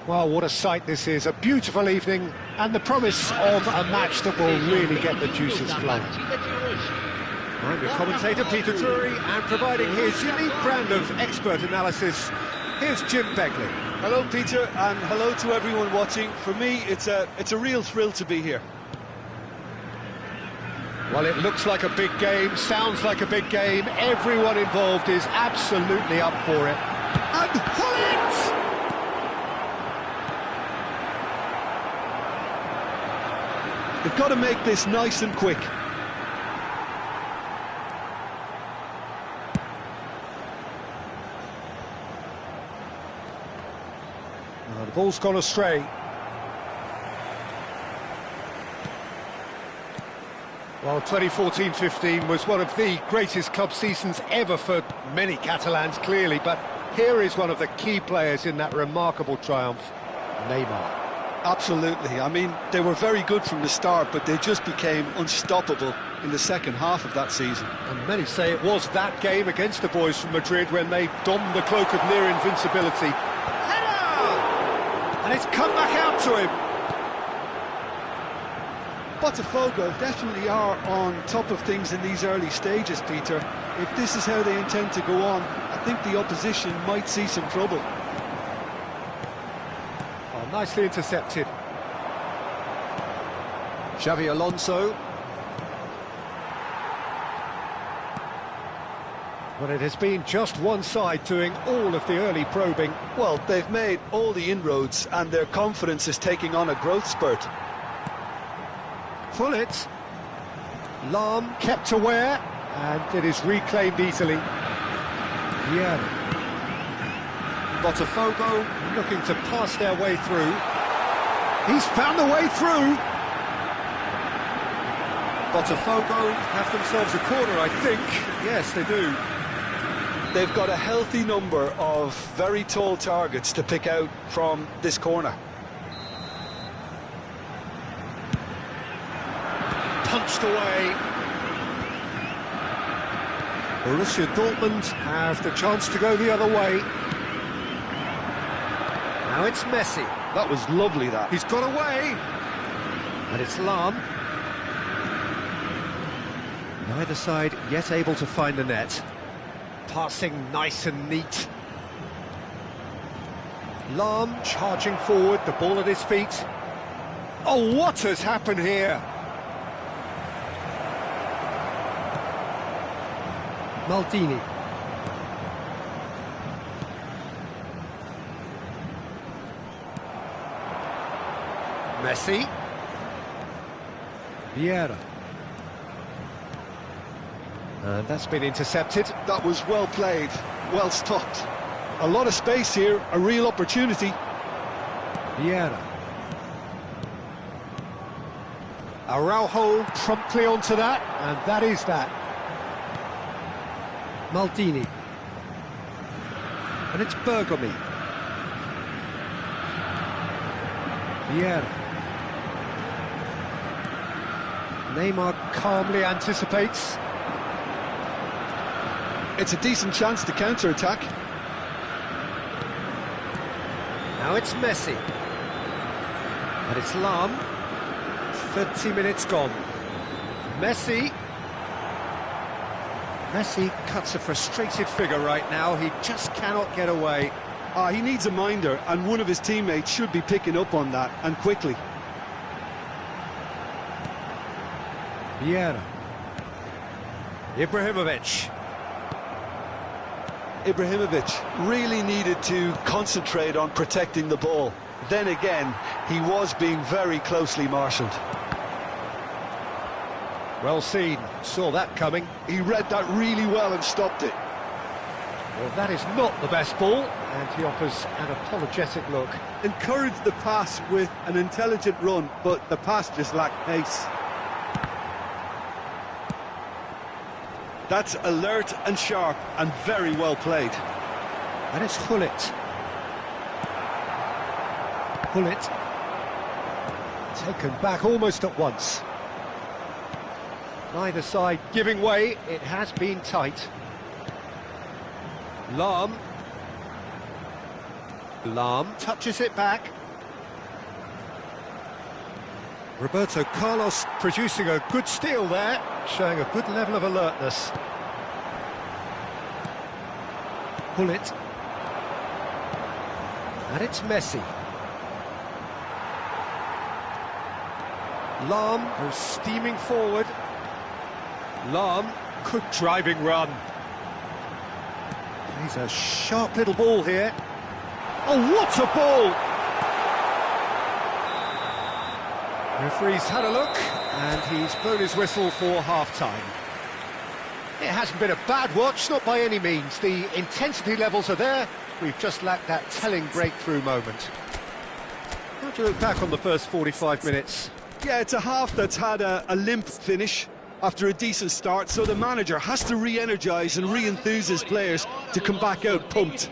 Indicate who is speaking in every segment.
Speaker 1: Well, what a sight this is, a beautiful evening, and the promise of a match that will really get the juices flowing. I'm your commentator, Peter Drury, and providing his unique brand of expert analysis, here's Jim Beglin.
Speaker 2: Hello, Peter, and hello to everyone watching. For me, it's a real thrill to be here.
Speaker 1: Well, it looks like a big game, sounds like a big game, everyone involved is absolutely up for it. And Gullit!
Speaker 2: They've got to make this nice and quick.
Speaker 1: The ball's gone astray. Well, 2014-15 was one of the greatest club seasons ever for many Catalans, clearly, but here is one of the key players in that remarkable triumph, Neymar.
Speaker 2: Absolutely. I mean, they were very good from the start, but they just became unstoppable in the second half of that season.
Speaker 1: And many say it was that game against the boys from Madrid when they donned the cloak of near invincibility. Header! And it's come back out to him.
Speaker 2: Botafogo definitely are on top of things in these early stages, Peter. If this is how they intend to go on, I think the opposition might see some trouble.
Speaker 1: Nicely intercepted. Xavi Alonso. Well, it has been just one side doing all of the early probing.
Speaker 2: Well, they've made all the inroads and their confidence is taking on a growth spurt.
Speaker 1: Gullit. Lahm kept aware, and it is reclaimed easily. Yeah. Botafogo looking to pass their way through. He's found the way through. Botafogo have themselves a corner, I think. Yes, they do.
Speaker 2: They've got a healthy number of very tall targets to pick out from this corner.
Speaker 1: Punched away. Borussia Dortmund have the chance to go the other way. Now it's Messi.
Speaker 2: That was lovely, that.
Speaker 1: He's got away. And it's Lahm. Neither side yet able to find the net. Passing nice and neat. Lahm charging forward, the ball at his feet. Oh, what has happened here? Maldini. Messi. Vieira. And that's been intercepted.
Speaker 2: That was well played, well stopped. A lot of space here, a real opportunity.
Speaker 1: Vieira. Araujo promptly onto that, and that is that. Maldini. And it's Bergomi. Vieira. Neymar calmly anticipates.
Speaker 2: It's a decent chance to counter-attack.
Speaker 1: Now it's Messi. And it's Lahm. 30 minutes gone. Messi. Messi cuts a frustrated figure right now. He just cannot get away.
Speaker 2: He needs a minder, and one of his teammates should be picking up on that, and quickly.
Speaker 1: Vieira. Ibrahimovic.
Speaker 2: Ibrahimovic really needed to concentrate on protecting the ball. Then again, he was being very closely marshalled.
Speaker 1: Well seen, saw that coming.
Speaker 2: He read that really well and stopped it.
Speaker 1: Well, that is not the best ball, and he offers an apologetic look.
Speaker 2: Encouraged the pass with an intelligent run, but the pass just lacked pace. That's alert and sharp and very well played.
Speaker 1: And it's Gullit. Gullit. Taken back almost at once. Neither side giving way, it has been tight. Lahm. Lahm touches it back. Roberto Carlos producing a good steal there, showing a good level of alertness. Gullit. And it's Messi. Lahm goes steaming forward. Lahm, good driving run. He's a sharp little ball here. Oh, what a ball! Referee's had a look, and he's blown his whistle for half-time. It hasn't been a bad watch, not by any means. The intensity levels are there. We've just lacked that telling breakthrough moment. How do you look back on the first 45 minutes?
Speaker 2: Yeah, it's a half that's had a limp finish after a decent start, so the manager has to re-energise and re-enthuse his players to come back out pumped.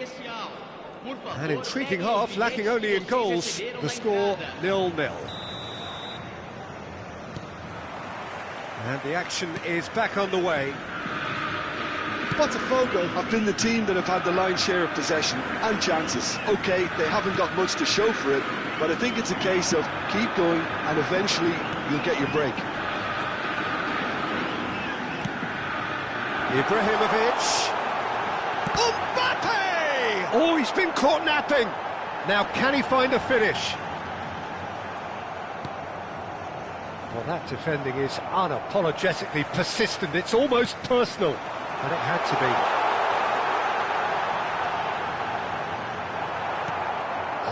Speaker 1: An intriguing half, lacking only in goals. The score 0-0. And the action is back on the way.
Speaker 2: Botafogo have been the team that have had the lion's share of possession and chances. OK, they haven't got much to show for it, but I think it's a case of keep going and eventually you'll get your break.
Speaker 1: Ibrahimovic. Mbappe! Oh, he's been caught napping. Now, can he find a finish? Well, that defending is unapologetically persistent. It's almost personal, and it had to be.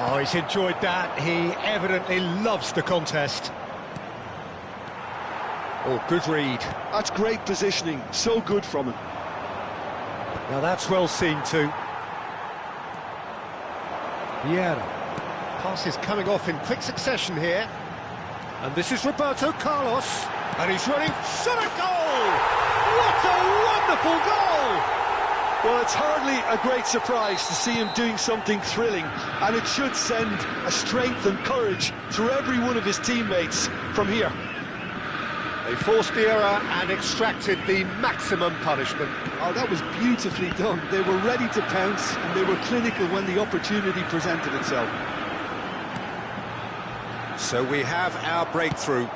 Speaker 1: Oh, he's enjoyed that. He evidently loves the contest. Oh, good read.
Speaker 2: That's great positioning, so good from him.
Speaker 1: Now that's well seen too. Vieira. Pass is coming off in quick succession here. And this is Roberto Carlos. And he's running, shot a goal! What a wonderful goal!
Speaker 2: Well, it's hardly a great surprise to see him doing something thrilling, and it should send a strength and courage through every one of his teammates from here.
Speaker 1: They forced the error and extracted the maximum punishment.
Speaker 2: Oh, that was beautifully done. They were ready to pounce, and they were clinical when the opportunity presented itself.
Speaker 1: So we have our breakthrough.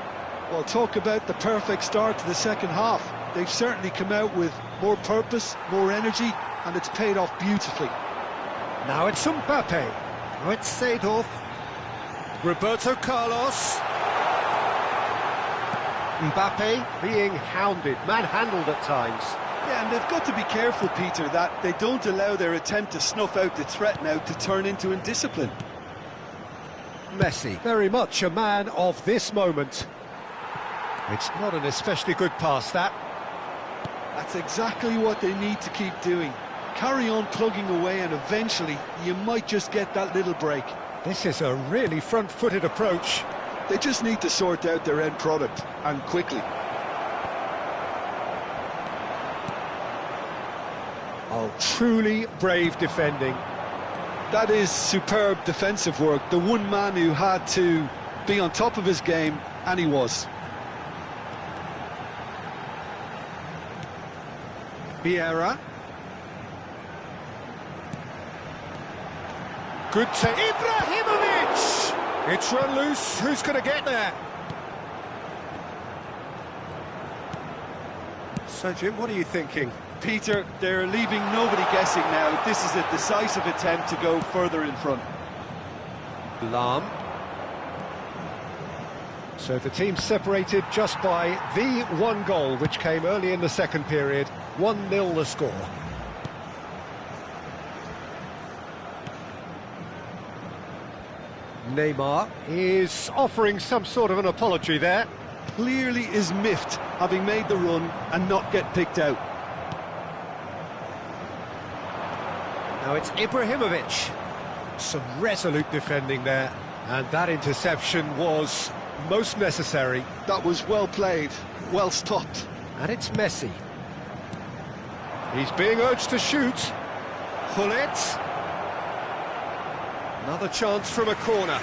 Speaker 2: Well, talk about the perfect start to the second half. They've certainly come out with more purpose, more energy, and it's paid off beautifully.
Speaker 1: Now it's Mbappe. Now it's Seedorf. Roberto Carlos. Mbappe being hounded, manhandled at times.
Speaker 2: Yeah, and they've got to be careful, Peter, that they don't allow their attempt to snuff out the threat now to turn into indiscipline.
Speaker 1: Messi, very much a man of this moment. It's not an especially good pass, that.
Speaker 2: That's exactly what they need to keep doing. Carry on plugging away, and eventually you might just get that little break.
Speaker 1: This is a really front-footed approach.
Speaker 2: They just need to sort out their end product, and quickly.
Speaker 1: Oh, truly brave defending.
Speaker 2: That is superb defensive work. The one man who had to be on top of his game, and he was.
Speaker 1: Vieira. Good take. Ibrahimovic! It's run loose. Who's going to get there? So, Jim, what are you thinking?
Speaker 2: Peter, they're leaving nobody guessing now. This is a decisive attempt to go further in front.
Speaker 1: Lahm. So the team separated just by the one goal, which came early in the second period. 1-0 the score. Neymar is offering some sort of an apology there.
Speaker 2: Clearly is miffed, having made the run and not get picked out.
Speaker 1: Now it's Ibrahimovic. Some resolute defending there. And that interception was most necessary.
Speaker 2: That was well played, well stopped.
Speaker 1: And it's Messi. He's being urged to shoot. Gullit. Another chance from a corner.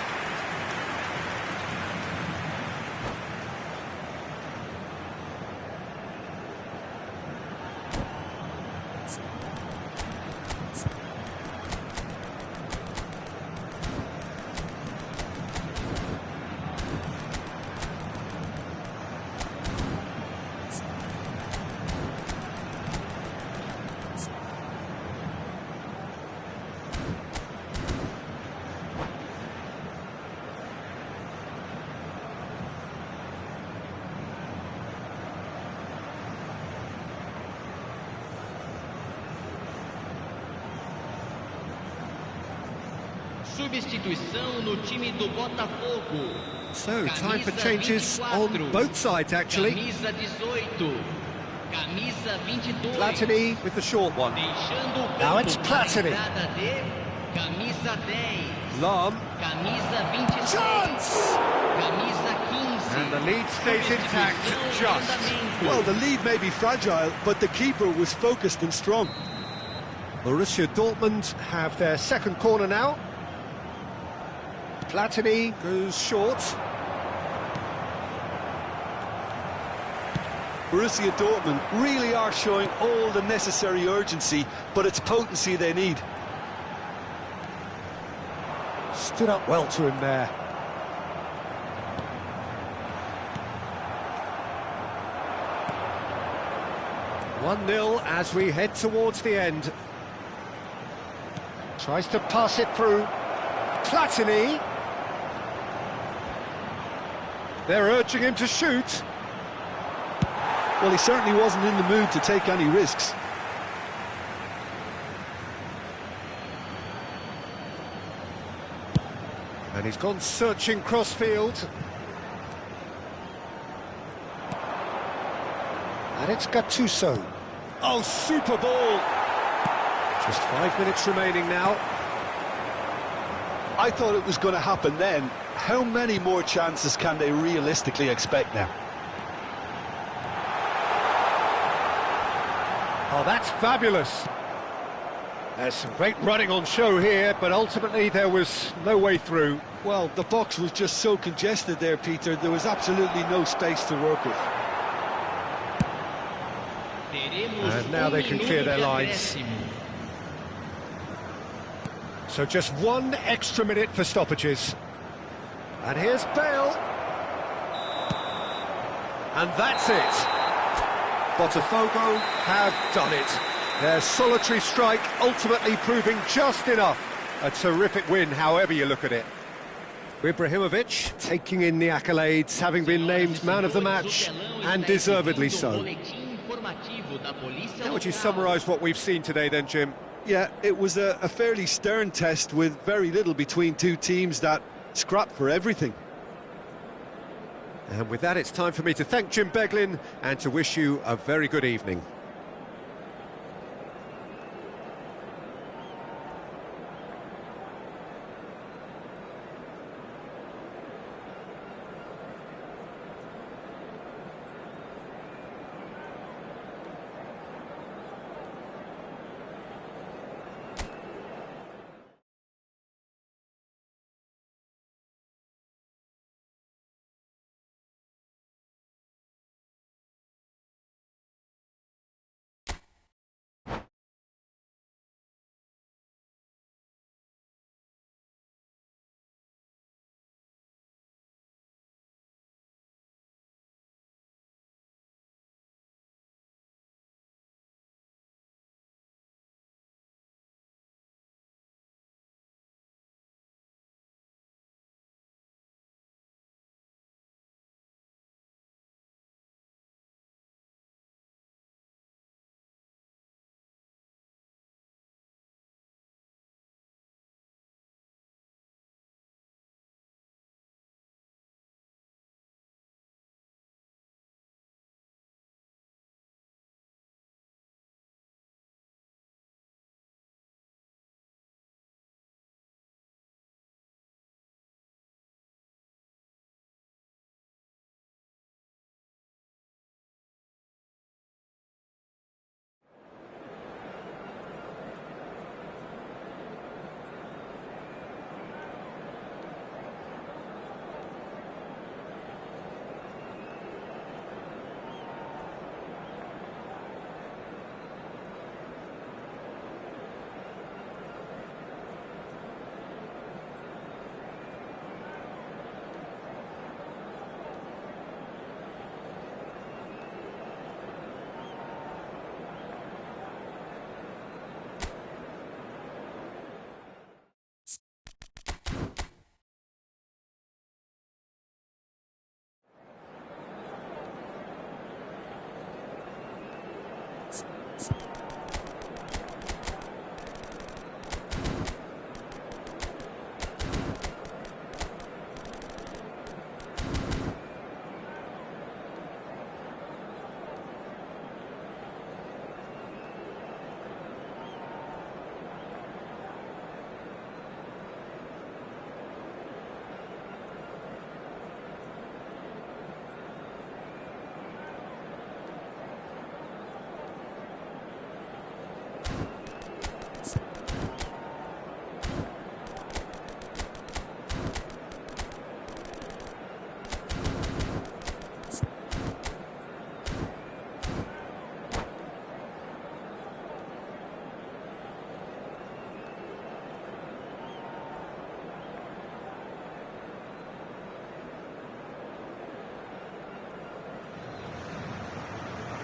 Speaker 3: substituição no time do Botafogo.
Speaker 1: So, time for changes on both sides, actually.
Speaker 3: Camisa 18. Camisa 22.
Speaker 1: Platini with the short one.
Speaker 3: Deixando o campo
Speaker 1: Now it's Platini.
Speaker 3: para a entrada de camisa 10.
Speaker 1: Lahm.
Speaker 3: Camisa 26.
Speaker 1: Chance!
Speaker 3: Camisa 15.
Speaker 1: And the lead stays intact, just.
Speaker 2: Well, the lead may be fragile, but the keeper was focused and strong.
Speaker 1: Borussia Dortmund have their second corner now. Platini goes short.
Speaker 2: Borussia Dortmund really are showing all the necessary urgency, but it's potency they need.
Speaker 1: Stood up well to him there. One-nil as we head towards the end. Tries to pass it through. Platini. They're urging him to shoot.
Speaker 2: Well, he certainly wasn't in the mood to take any risks.
Speaker 1: And he's gone searching cross-field. And it's Gattuso. Oh, super ball! Just 5 minutes remaining now.
Speaker 2: I thought it was going to happen then. How many more chances can they realistically expect now?
Speaker 1: Oh, that's fabulous. There's some great running on show here, but ultimately there was no way through.
Speaker 2: Well, the box was just so congested there, Peter. There was absolutely no space to work with.
Speaker 1: And now they can clear their lines. So just 1 extra minute for stoppages. And here's Bale. And that's it. Botafogo have done it. Their solitary strike ultimately proving just enough. A terrific win, however you look at it. Ibrahimovic taking in the accolades, having been named man of the match, and deservedly so. How would you summarise what we've seen today then, Jim?
Speaker 2: Yeah, it was a fairly stern test with very little between two teams that scrapped for everything.
Speaker 1: And with that, it's time for me to thank Jim Beglin and to wish you a very good evening.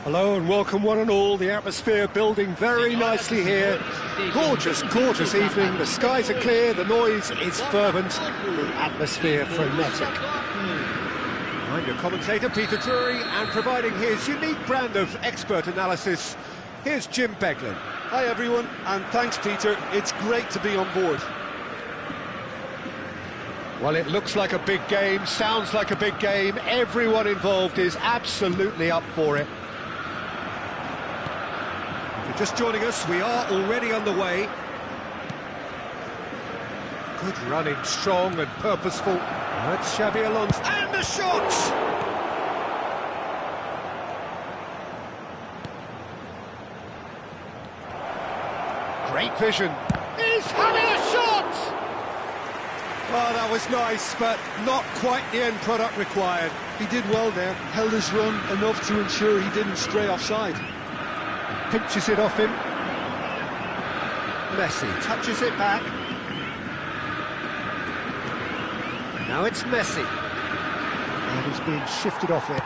Speaker 1: Hello and welcome one and all. The atmosphere building very nicely here. Gorgeous, gorgeous evening. The skies are clear, the noise is fervent, the atmosphere frenetic. I'm your commentator, Peter Drury, and providing his unique brand of expert analysis, here's Jim Beglin.
Speaker 2: Hi everyone, and thanks Peter. It's great to be on board.
Speaker 1: Well, it looks like a big game, sounds like a big game. Everyone involved is absolutely up for it. If you're just joining us, we are already underway. Good running, strong and purposeful. That's Xabi Alonso. And the shot! Great vision. He's having a shot! Oh, that was nice, but not quite the end product required.
Speaker 2: He did well there, held his run enough to ensure he didn't stray offside.
Speaker 1: Pinches it off him. Messi touches it back. Now it's Messi. And he's being shifted off it.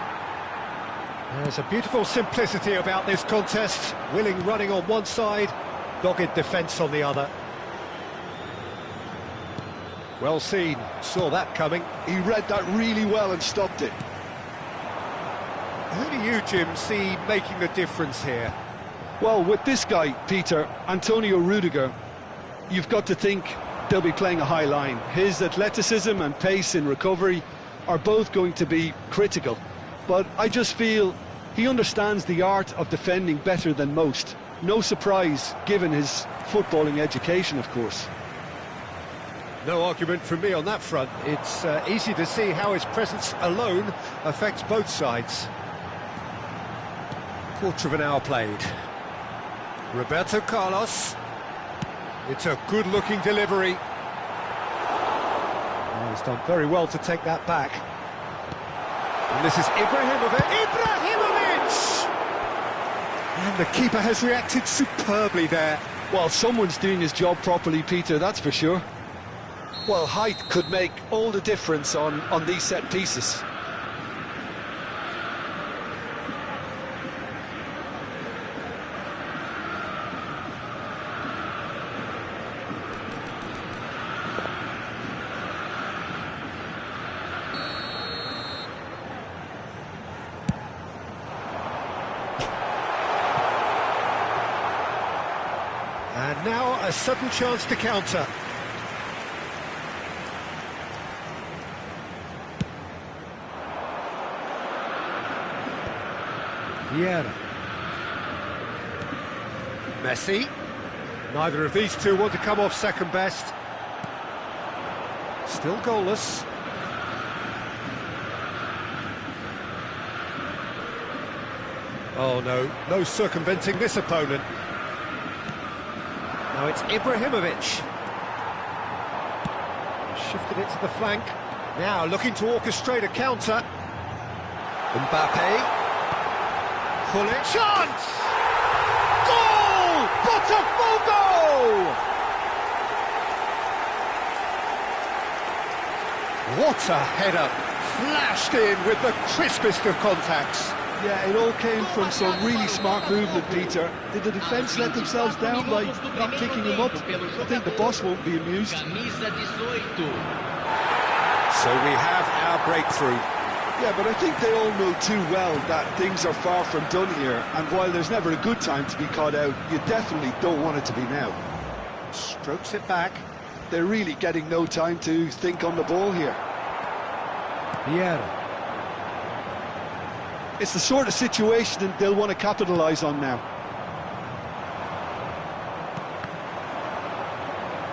Speaker 1: There's a beautiful simplicity about this contest. Willing running on one side, dogged defence on the other. Well seen, saw that coming.
Speaker 2: He read that really well and stopped it.
Speaker 1: Who do you, Jim, see making the difference here?
Speaker 2: Well, with this guy, Peter, Antonio Rudiger, you've got to think they'll be playing a high line. His athleticism and pace in recovery are both going to be critical. But I just feel he understands the art of defending better than most. No surprise, given his footballing education, of course.
Speaker 1: No argument from me on that front. It's easy to see how his presence alone affects both sides. Quarter of an hour played. Roberto Carlos. It's a good-looking delivery. Oh, he's done very well to take that back. And this is Ibrahimovic. And the keeper has reacted superbly there.
Speaker 2: Well, someone's doing his job properly, Peter, that's for sure. Well, height could make all the difference on these set pieces.
Speaker 1: And now a sudden chance to counter. Vieira. Messi. Neither of these two want to come off second best. Still goalless. Oh no, no circumventing this opponent. Now it's Ibrahimovic. Shifted it to the flank. Now looking to orchestrate a counter. Mbappe. Pulling. Chance! Goal! Botafogo! What a header! Flashed in with the crispest of contacts.
Speaker 2: Yeah, it all came from some really smart movement, Peter. Did the defence let themselves down by not picking him up? I think the boss won't be amused.
Speaker 3: Camisa 18.
Speaker 1: So we have our breakthrough.
Speaker 2: Yeah, but I think they all know too well that things are far from done here, and while there's never a good time to be caught out, you definitely don't want it to be now.
Speaker 1: Strokes it back.
Speaker 2: They're really getting no time to think on the ball here.
Speaker 1: Vieira.
Speaker 2: It's the sort of situation that they'll want to capitalise on now.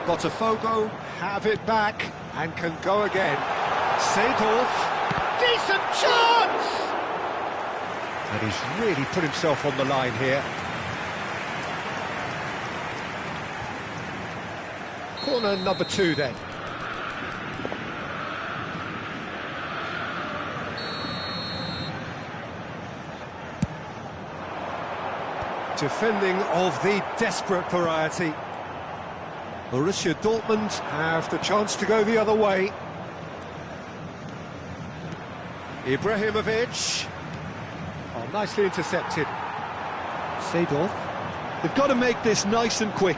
Speaker 1: Botafogo have it back and can go again. Seedorf. Decent chance! And he's really put himself on the line here. Corner number 2 then. Defending of the desperate variety. Borussia Dortmund have the chance to go the other way. Ibrahimovic. Oh, nicely intercepted. Seedorf.
Speaker 2: They've got to make this nice and quick.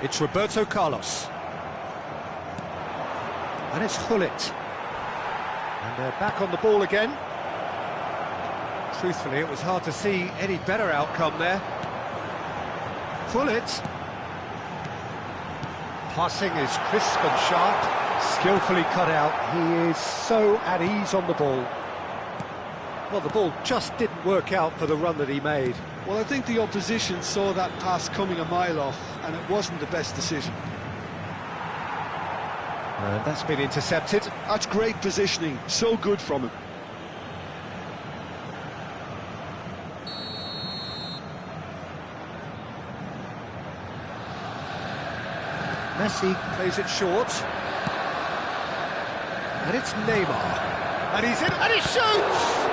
Speaker 1: It's Roberto Carlos. And it's Gullit. And they're back on the ball again. Truthfully, it was hard to see any better outcome there. Gullit. Passing is crisp and sharp, skillfully cut out. He is so at ease on the ball. Well, the ball just didn't work out for the run that he made.
Speaker 2: Well, I think the opposition saw that pass coming a mile off, and it wasn't the best decision.
Speaker 1: And that's been intercepted.
Speaker 2: That's great positioning, so good from him.
Speaker 1: Messi plays it short. And it's Neymar. And he's in, and he shoots!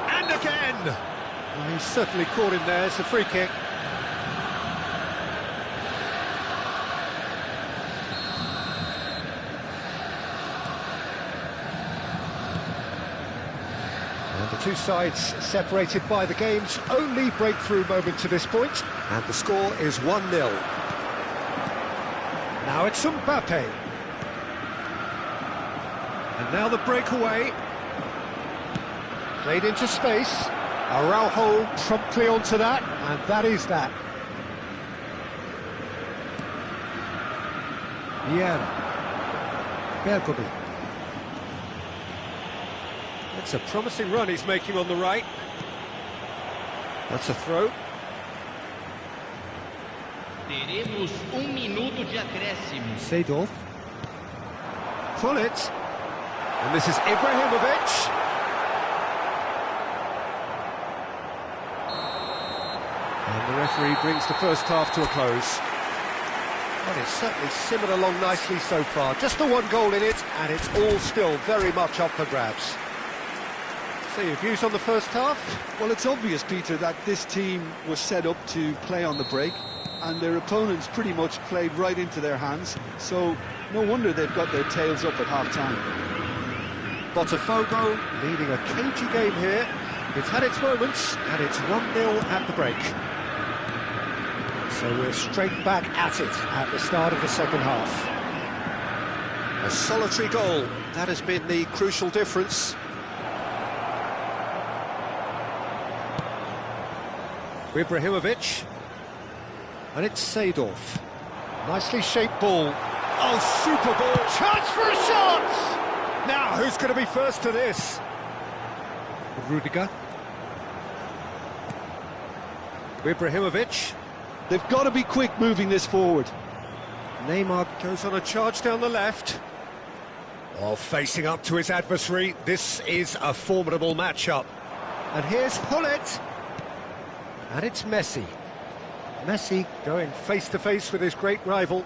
Speaker 1: And again! Well, he's certainly caught him there, it's a free kick. And the two sides separated by the game's only breakthrough moment to this point. And the score is 1-0. Now it's Mbappe. And now the breakaway. Played into space. Araujo promptly onto that, and that is that. Vieira. Bergomi. It's a promising run he's making on the right. That's a throw.
Speaker 3: Teremos minuto de acréscimo.
Speaker 1: Seedorf. Gullit. And this is Ibrahimovic. And the referee brings the first half to a close. And it's certainly simmered along nicely so far. Just the one goal in it, and it's all still very much up for grabs. So your views on the first half?
Speaker 2: Well, it's obvious, Peter, that this team was set up to play on the break, and their opponents pretty much played right into their hands, so no wonder they've got their tails up at half-time.
Speaker 1: Botafogo leading a cagey game here. It's had its moments, and it's 1-0 at the break. So we're straight back at it at the start of the second half. A solitary goal, that has been the crucial difference. Ibrahimovic. And it's Seedorf. Nicely shaped ball. Oh, super ball. Chance for a shot! Now, who's going to be first to this? Rudiger. Ibrahimovic.
Speaker 2: They've got to be quick moving this forward.
Speaker 1: Neymar goes on a charge down the left. Oh, facing up to his adversary. This is a formidable matchup. And here's Gullit. And it's Messi. Messi going face-to-face with his great rival.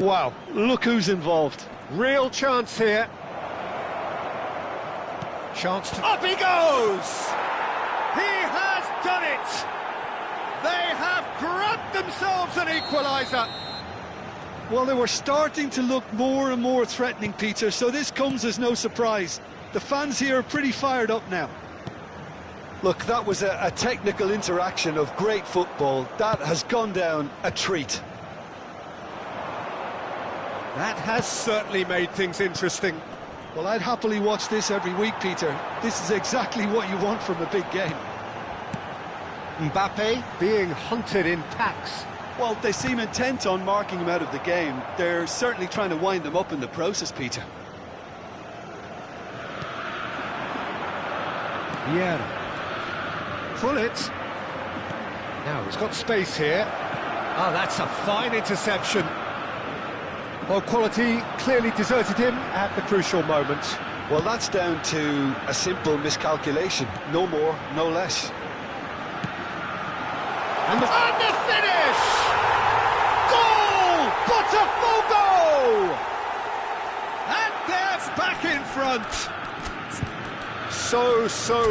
Speaker 2: Wow, look who's involved.
Speaker 1: Real chance here. Chance to... Up he goes! He has done it! They have grabbed themselves an equaliser.
Speaker 2: Well, they were starting to look more and more threatening, Peter, so this comes as no surprise. The fans here are pretty fired up now. Look, that was a technical interaction of great football. That has gone down a treat.
Speaker 1: That has certainly made things interesting.
Speaker 2: Well, I'd happily watch this every week, Peter. This is exactly what you want from a big game.
Speaker 1: Mbappe being hunted in packs.
Speaker 2: Well, they seem intent on marking him out of the game. They're certainly trying to wind him up in the process, Peter.
Speaker 1: Vieira. Gullit. Now he's got space here. Oh, that's a fine interception. Well, quality clearly deserted him at the crucial moment.
Speaker 2: Well, that's down to a simple miscalculation. No more, no less.
Speaker 1: And the finish! Goal! Botafogo! And they're back in front. So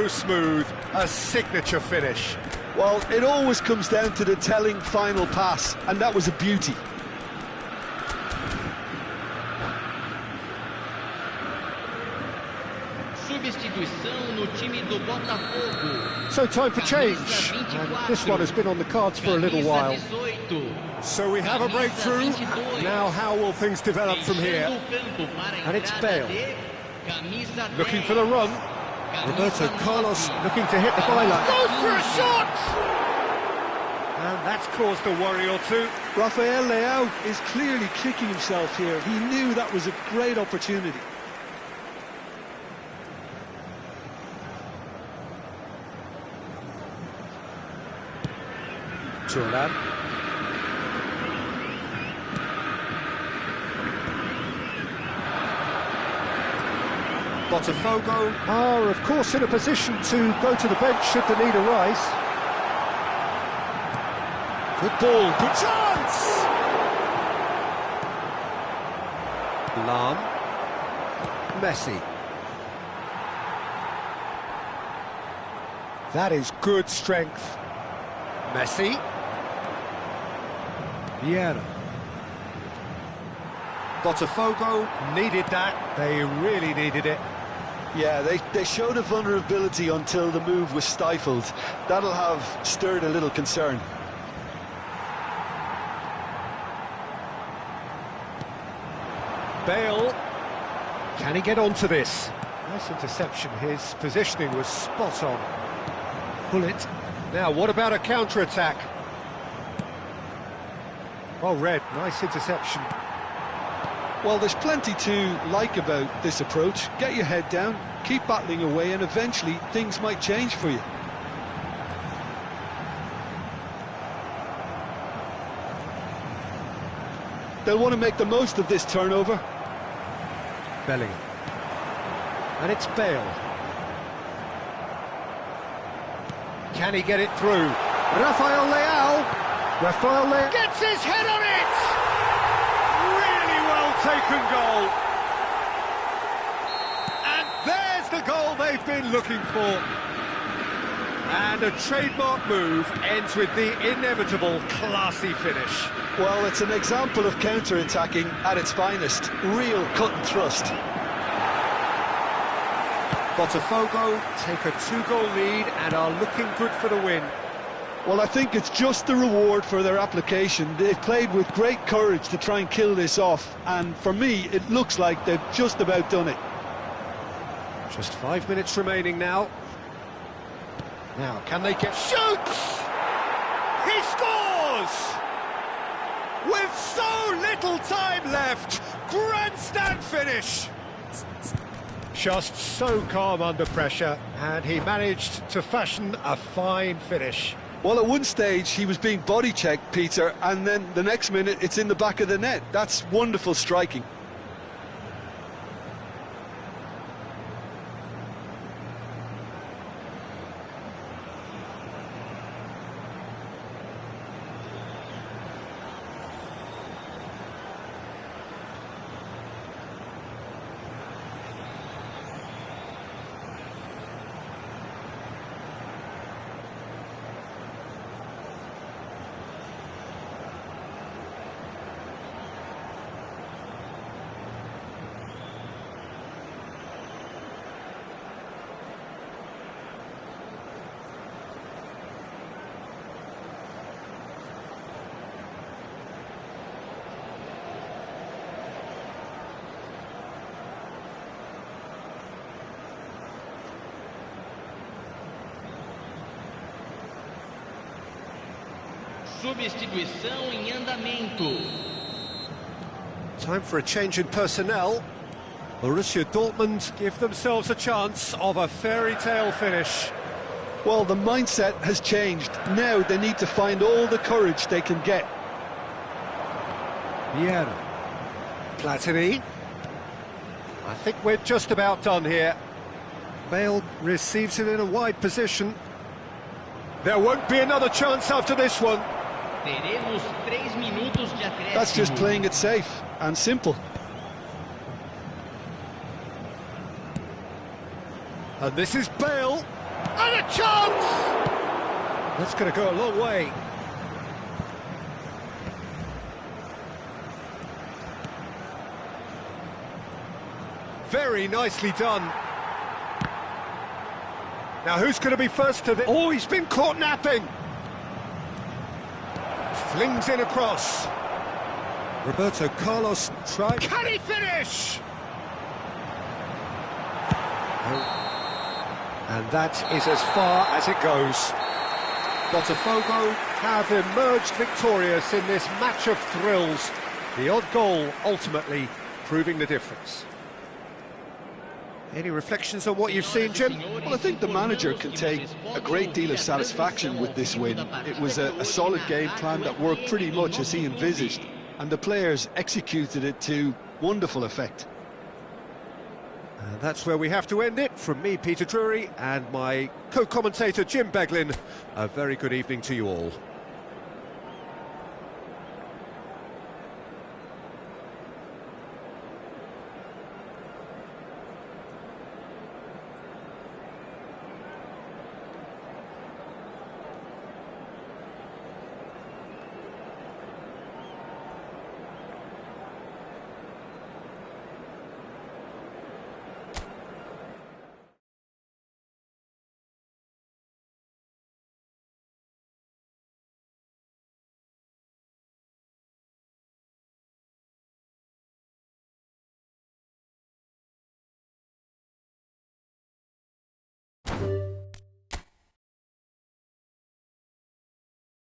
Speaker 1: smooth. A signature finish.
Speaker 2: Well, it always comes down to the telling final pass, and that was a beauty.
Speaker 3: Substituição time do Botafogo.
Speaker 1: So time for change,
Speaker 3: Camisa
Speaker 1: and
Speaker 3: 24.
Speaker 1: this one has been on the cards for a little
Speaker 3: Camisa
Speaker 1: while.
Speaker 3: 18.
Speaker 1: So we have a breakthrough. Now how will things develop from here?
Speaker 3: Fechando o campo para a
Speaker 1: And it's
Speaker 3: entrada
Speaker 1: Bale.
Speaker 3: de camisa
Speaker 1: Looking
Speaker 3: 10.
Speaker 1: for the run.
Speaker 3: Camisa
Speaker 1: Roberto
Speaker 3: 9.
Speaker 1: Carlos looking to hit the byline. Goes for a shot! And that's caused a worry or two.
Speaker 2: Rafael Leao is clearly kicking himself here. He knew that was a great opportunity.
Speaker 1: Turan. Botafogo are, of course, in a position to go to the bench should the need arise. Good ball, good chance! Lam. Messi. That is good strength. Messi. Vieira. Botafogo needed that. They really needed it.
Speaker 2: Yeah, they showed a vulnerability until the move was stifled. That'll have stirred a little concern.
Speaker 1: Bale. Can he get onto this? Nice interception. His positioning was spot on. Pull it. Now, what about a counter-attack? Well read. Nice interception.
Speaker 2: Well, there's plenty to like about this approach. Get your head down, keep battling away, and eventually things might change for you. They'll want to make the most of this turnover.
Speaker 1: Bellingham. And it's Bale. Can he get it through? Rafael Leao. Rafael Leao gets his head on it! Really well taken goal. And there's the goal they've been looking for. And a trademark move ends with the inevitable classy finish.
Speaker 2: Well, it's an example of counter-attacking at its finest. Real cut and thrust.
Speaker 1: Botafogo take a 2-goal lead and are looking good for the win.
Speaker 2: Well, I think it's just the reward for their application. They've played with great courage to try and kill this off, and for me, it looks like they've just about done it.
Speaker 1: Just 5 minutes remaining now. Now, can they get... Shoots! He scores! With so little time left, grandstand finish! Just so calm under pressure, and he managed to fashion a fine finish.
Speaker 2: Well, at one stage, he was being body-checked, Peter, and then the next minute, it's in the back of the net. That's wonderful striking.
Speaker 3: Substituição em andamento.
Speaker 1: Time for a change in personnel. Borussia Dortmund give themselves a chance of a fairy tale finish.
Speaker 2: Well, the mindset has changed. Now they need to find all the courage they can get.
Speaker 1: Vieira. Platini. I think we're just about done here. Bale receives it in a wide position. There won't be another chance after this one.
Speaker 3: Teremos 3 minutos de acréscimo.
Speaker 2: That's just playing it safe and simple.
Speaker 1: And this is Bale. And a chance! That's going to go a long way. Very nicely done. Now who's going to be first to the... Oh, he's been caught napping! Flings in across. Roberto Carlos tried... Can he finish? And that is as far as it goes. Botafogo have emerged victorious in this match of thrills. The odd goal ultimately proving the difference. Any reflections on what you've seen, Jim?
Speaker 2: Well, I think the manager can take a great deal of satisfaction with this win. It was a solid game plan that worked pretty much as he envisaged, and the players executed it to wonderful effect.
Speaker 1: And that's where we have to end it. From me, Peter Drury, and my co-commentator, Jim Beglin, a very good evening to you all.